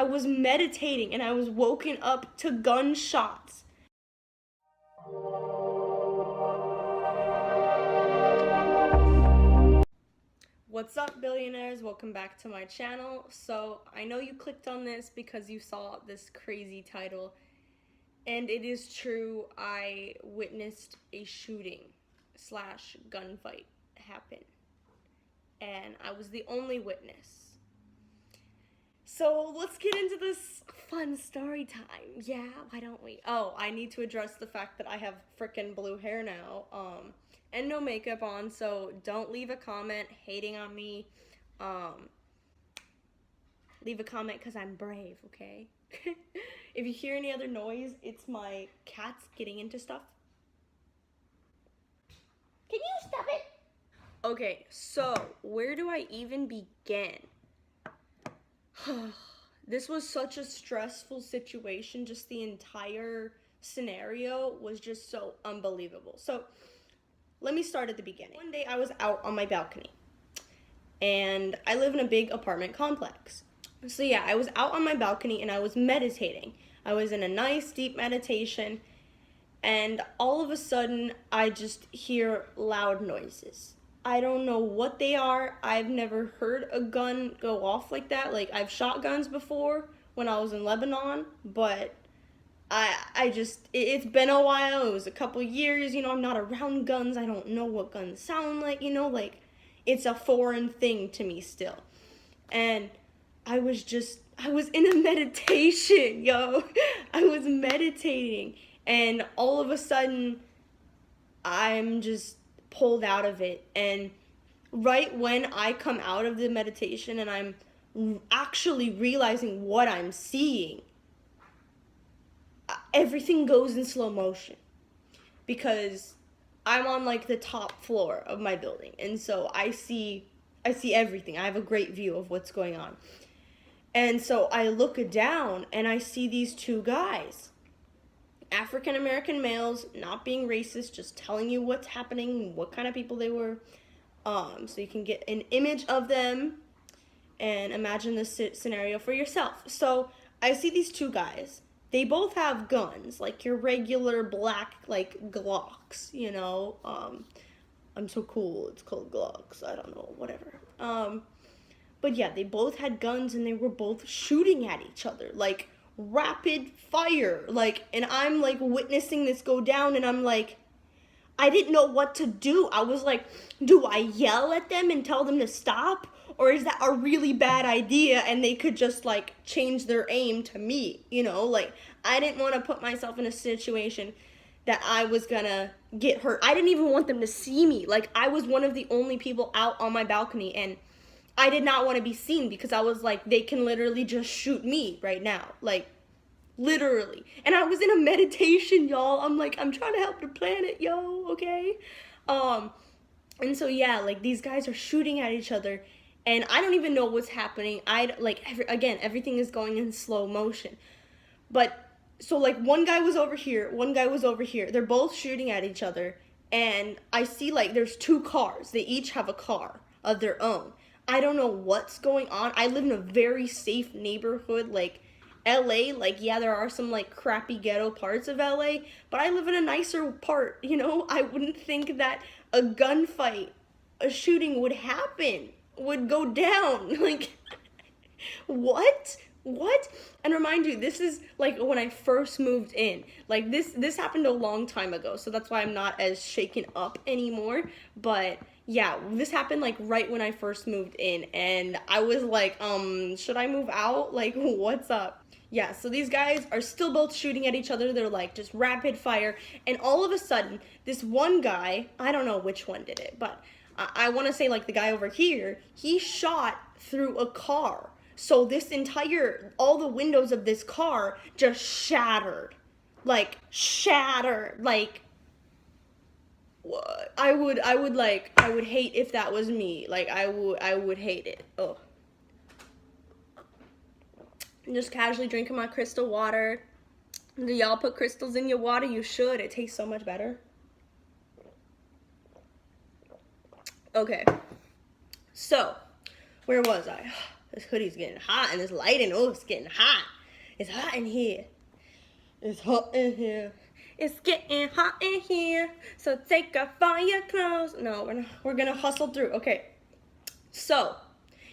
I was meditating and I was woken up to gunshots. What's up, billionaires? Welcome back to my channel. So I know you clicked on this because you saw this crazy title, and it is true. I witnessed a shooting slash gunfight happen, and I was the only witness. So let's get into this fun story time. Yeah, why don't we? Oh, I need to address the fact that I have frickin' blue hair now, and no makeup on, so don't leave a comment hating on me. Leave a comment because I'm brave, okay? If you hear any other noise, it's my cats getting into stuff. Can you stop it? Okay, so where do I even begin? This was such a stressful situation. Just the entire scenario was just so unbelievable. So let me start at the beginning. One day I was out on my balcony, and I live in a big apartment complex. So yeah, I was out on my balcony and I was meditating. I was in a nice deep meditation, and all of a sudden I just hear loud noises. I don't know what they are. I've never heard a gun go off like that. Like, I've shot guns before when I was in Lebanon, but it's been a while. It was a couple years, I'm not around guns. I don't know what guns sound like, like, it's a foreign thing to me still. And I was in a meditation, yo. I was meditating, and all of a sudden, I'm just pulled out of it. And right when I come out of the meditation and I'm actually realizing what I'm seeing, everything goes in slow motion, because I'm on like the top floor of my building, and so I see everything. I have a great view of what's going on. And so I look down and I see these two guys, African American males, not being racist, just telling you what's happening, what kind of people they were, so you can get an image of them and imagine this scenario for yourself. So I see these two guys. They both have guns, like your regular black, like, Glocks, I'm so cool, it's called Glocks, I don't know, whatever. But yeah, they both had guns and they were both shooting at each other, like, rapid fire, like, and I'm, like, witnessing this go down, and I'm like, I didn't know what to do. I was like, do I yell at them and tell them to stop? Or is that a really bad idea and they could just, like, change their aim to me, Like, I didn't want to put myself in a situation that I was gonna get hurt. I didn't even want them to see me. Like, I was one of the only people out on my balcony, and I did not want to be seen, because I was like, they can literally just shoot me right now. Like, literally. And I was in a meditation, y'all. I'm like, I'm trying to help the planet, yo, okay? And so, yeah, like, these guys are shooting at each other, and I don't even know what's happening. Everything is going in slow motion. But, so, like, one guy was over here, one guy was over here. They're both shooting at each other, and I see, like, there's two cars. They each have a car of their own. I don't know what's going on. I live in a very safe neighborhood, like, LA, like, yeah, there are some, like, crappy ghetto parts of LA, but I live in a nicer part, I wouldn't think that a gunfight, a shooting would happen, would go down, like, what? And remind you, this is, like, when I first moved in. Like, this happened a long time ago, so that's why I'm not as shaken up anymore, but yeah, this happened, like, right when I first moved in, and I was like, should I move out? Like, what's up? Yeah, so these guys are still both shooting at each other. They're, like, just rapid fire, and all of a sudden, this one guy, I don't know which one did it, but I want to say, like, the guy over here, he shot through a car. So all the windows of this car just shattered. Like, I would hate if that was me. Like, I would hate it. Oh. I'm just casually drinking my crystal water. Do y'all put crystals in your water? You should. It tastes so much better. Okay. So, where was I? This hoodie's getting hot, and this lighting, oh, it's getting hot. It's hot in here. It's hot in here. It's getting hot in here. So take off all your clothes. No, we're gonna hustle through. Okay. So,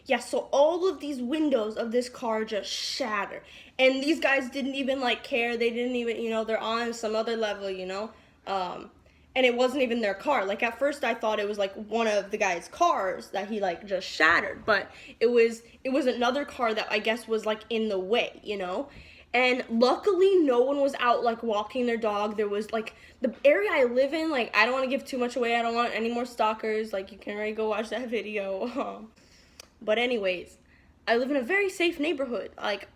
yeah, so all of these windows of this car just shattered. And these guys didn't even, like, care. They didn't even, they're on some other level, and it wasn't even their car. Like, at first I thought it was, like, one of the guy's cars that he, like, just shattered. But it was another car that I guess was, like, in the way, And luckily, no one was out, like, walking their dog. There was, like, the area I live in, like, I don't want to give too much away. I don't want any more stalkers. Like, you can already go watch that video. But anyways, I live in a very safe neighborhood. Like,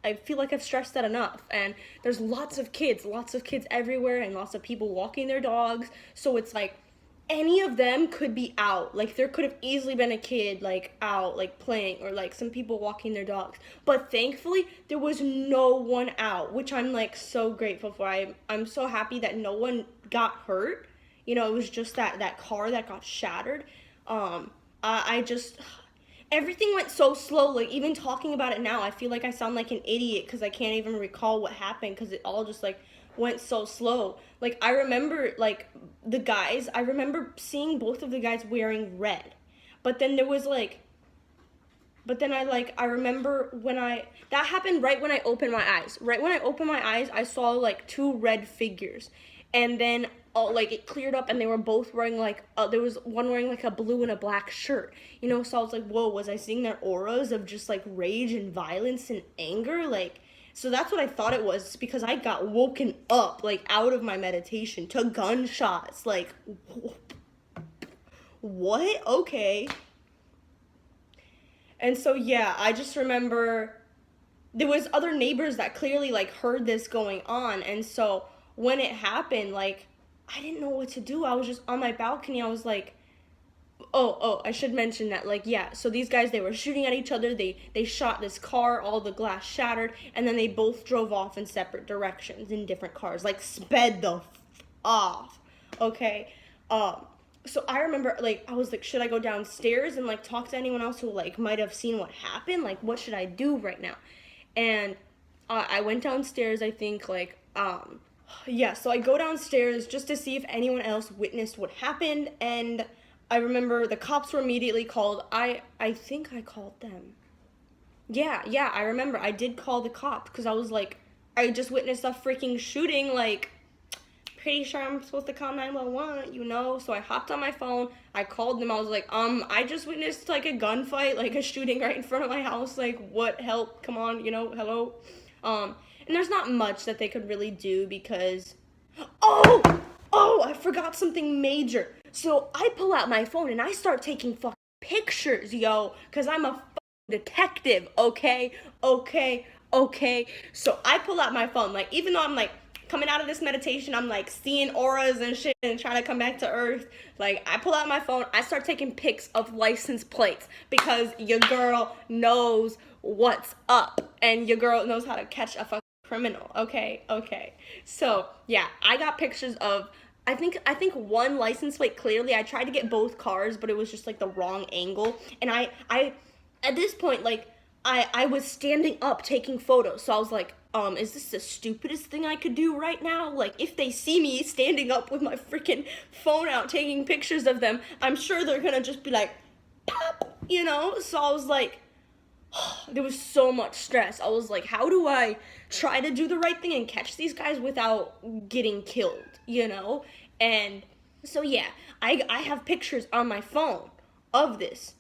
I feel like I've stressed that enough. And there's lots of kids everywhere, and lots of people walking their dogs. So it's like, any of them could be out. Like, there could have easily been a kid, like, out, like, playing, or, like, some people walking their dogs. But thankfully, there was no one out, which I'm, like, so grateful for. I'm so happy that no one got hurt. It was just that car that got shattered. Everything went so slow. Like, even talking about it now, I feel like I sound like an idiot because I can't even recall what happened because it all just, like, went so slow. Like, I remember, like, I remember seeing both of the guys wearing red. But then there was, like, I remember that happened right when I opened my eyes. Right when I opened my eyes, I saw, like, two red figures. And then, like, it cleared up, and they were both wearing, like, there was one wearing, like, a blue and a black shirt. So I was like, whoa, was I seeing their auras of just, like, rage and violence and anger? Like, so that's what I thought it was, because I got woken up, like, out of my meditation to gunshots. Like, what? Okay. And so, yeah, I just remember there was other neighbors that clearly, like, heard this going on. And so when it happened, like, I didn't know what to do. I was just on my balcony. I was like, oh, I should mention that, like, yeah, so these guys, they were shooting at each other. They shot this car, all the glass shattered, and then they both drove off in separate directions in different cars, like, sped the off, okay? So I remember, like, I was like, should I go downstairs and, like, talk to anyone else who, like, might have seen what happened? Like, what should I do right now? And I went downstairs, I think, like, yeah, so I go downstairs just to see if anyone else witnessed what happened, and I remember the cops were immediately called. I think I called them. Yeah, I remember. I did call the cops because I was like, I just witnessed a freaking shooting, like, pretty sure I'm supposed to call 911, So I hopped on my phone, I called them, I was like, I just witnessed, like, a gunfight, like, a shooting right in front of my house, like, what, help, come on, hello? And there's not much that they could really do because, I forgot something major. So I pull out my phone and I start taking fucking pictures, because I'm a fucking detective, okay? So I pull out my phone, like, even though I'm, like, coming out of this meditation, I'm, like, seeing auras and shit and trying to come back to earth. Like, I pull out my phone, I start taking pics of license plates because your girl knows what's up and your girl knows how to catch a fucking criminal, okay? So, yeah, I got pictures of, I think one license plate clearly. I tried to get both cars, but it was just, like, the wrong angle. And I at this point, like, I was standing up taking photos. So I was like, is this the stupidest thing I could do right now? Like, if they see me standing up with my freaking phone out taking pictures of them, I'm sure they're gonna just be like, pop, So I was like, there was so much stress. I was like, how do I try to do the right thing and catch these guys without getting killed, And so, yeah, I have pictures on my phone of this.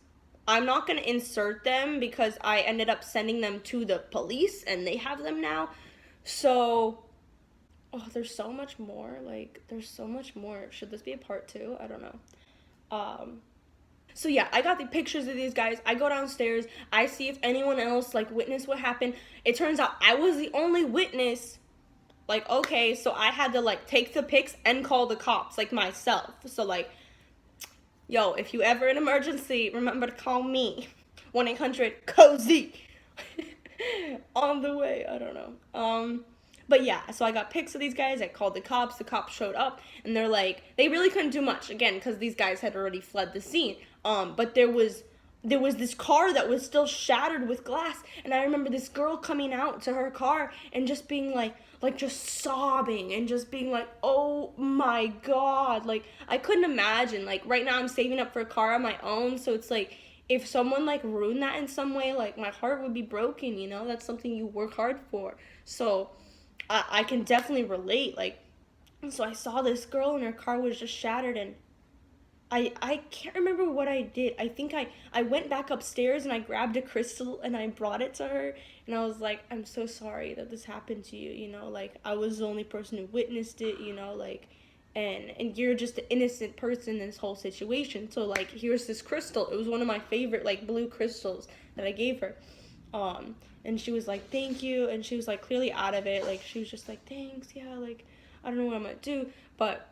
I'm not going to insert them because I ended up sending them to the police and they have them now. So, there's so much more. Like, there's so much more. Should this be a part 2? I don't know. So yeah, I got the pictures of these guys. I go downstairs. I see if anyone else, like, witnessed what happened. It turns out I was the only witness. Like, okay, so I had to, like, take the pics and call the cops, like, myself. So, like, yo, if you ever in emergency, remember to call me. 1-800-COZY. On the way, I don't know. But yeah, so I got pics of these guys. I called the cops showed up, and they're like, they really couldn't do much, again, because these guys had already fled the scene. But there was there was this car that was still shattered with glass, and I remember this girl coming out to her car and just being like just sobbing and just being like, oh my god, like I couldn't imagine. Like right now I'm saving up for a car on my own, so it's like if someone like ruined that in some way, like my heart would be broken, you know. That's something you work hard for. So I can definitely relate. Like, so I saw this girl and her car was just shattered, and I can't remember what I did. I think I went back upstairs and I grabbed a crystal and I brought it to her, and I was like, I'm so sorry that this happened to you, you know, like I was the only person who witnessed it, you know, like and you're just an innocent person in this whole situation. So like here's this crystal. It was one of my favorite like blue crystals that I gave her. And she was like, thank you, and she was like clearly out of it. Like she was just like, thanks, yeah, like I don't know what I'm gonna do. But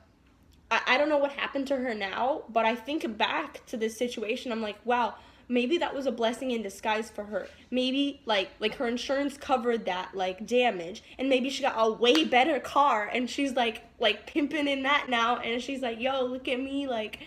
I don't know what happened to her now, but I think back to this situation, I'm like, wow, maybe that was a blessing in disguise for her. Maybe like her insurance covered that like damage, and maybe she got a way better car and she's like pimping in that now, and she's like, yo, look at me, like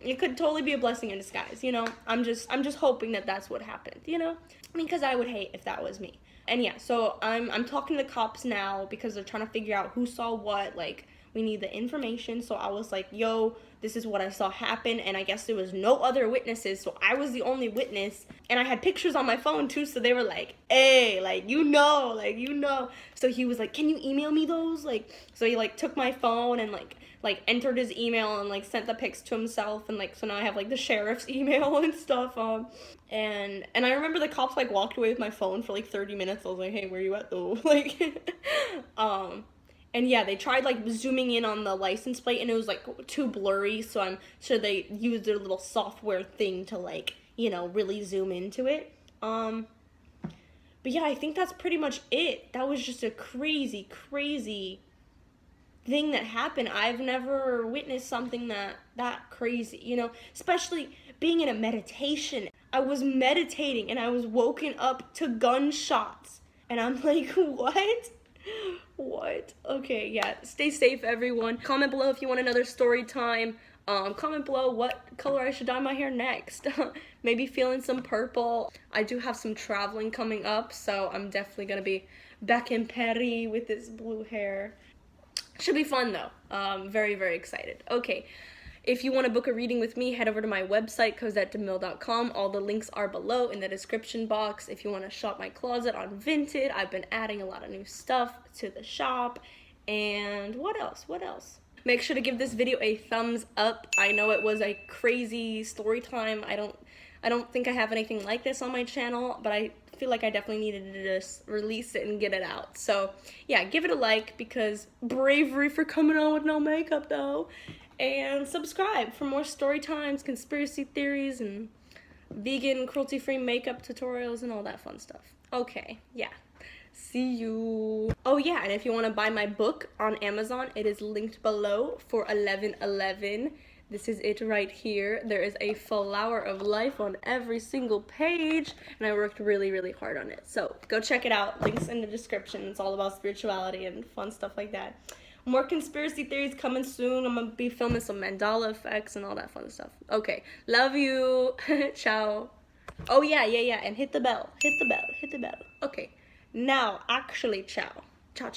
it could totally be a blessing in disguise, you know. I'm just hoping that that's what happened, you know. I mean, because I would hate if that was me. And yeah, so I'm talking to the cops now because they're trying to figure out who saw what. Like, we need the information. So I was like, yo, this is what I saw happen. And I guess there was no other witnesses, so I was the only witness. And I had pictures on my phone too, so they were like, hey, like, you know. So he was like, can you email me those? Like, so he like took my phone and like entered his email and like sent the pics to himself, and like so now I have like the sheriff's email and stuff. And I remember the cops like walked away with my phone for like 30 minutes. I was like, hey, where you at though? Like and yeah, they tried like zooming in on the license plate and it was like too blurry, so I'm sure they used their little software thing to like, you know, really zoom into it. But yeah, I think that's pretty much it. That was just a crazy thing that happened. I've never witnessed something that crazy, you know, especially being in a meditation. I was meditating and I was woken up to gunshots, and I'm like, what? Okay, yeah, stay safe, everyone. Comment below if you want another story time. Comment below what color I should dye my hair next. Maybe feeling some purple. I do have some traveling coming up, so I'm definitely gonna be back in Paris with this blue hair. Should be fun though. Very excited. Okay, if you want to book a reading with me, head over to my website, cosettemille.com. All the links are below in the description box. If you want to shop my closet on Vinted, I've been adding a lot of new stuff to the shop. And what else? Make sure to give this video a thumbs up. I know it was a crazy story time. I don't think I have anything like this on my channel, but I feel like I definitely needed to just release it and get it out. So yeah, give it a like, because bravery for coming on with no makeup though. And subscribe for more story times, conspiracy theories, and vegan cruelty-free makeup tutorials and all that fun stuff. Okay, yeah. See you. Oh yeah, and if you want to buy my book on Amazon, it is linked below for $11.11. This is it right here. There is a flower of life on every single page, and I worked really hard on it. So go check it out. Links in the description. It's all about spirituality and fun stuff like that. More conspiracy theories coming soon. I'm gonna be filming some mandala effects and all that fun stuff. Okay, love you. Ciao. Oh yeah, and hit the bell. Hit the bell. Okay, now actually ciao. Ciao.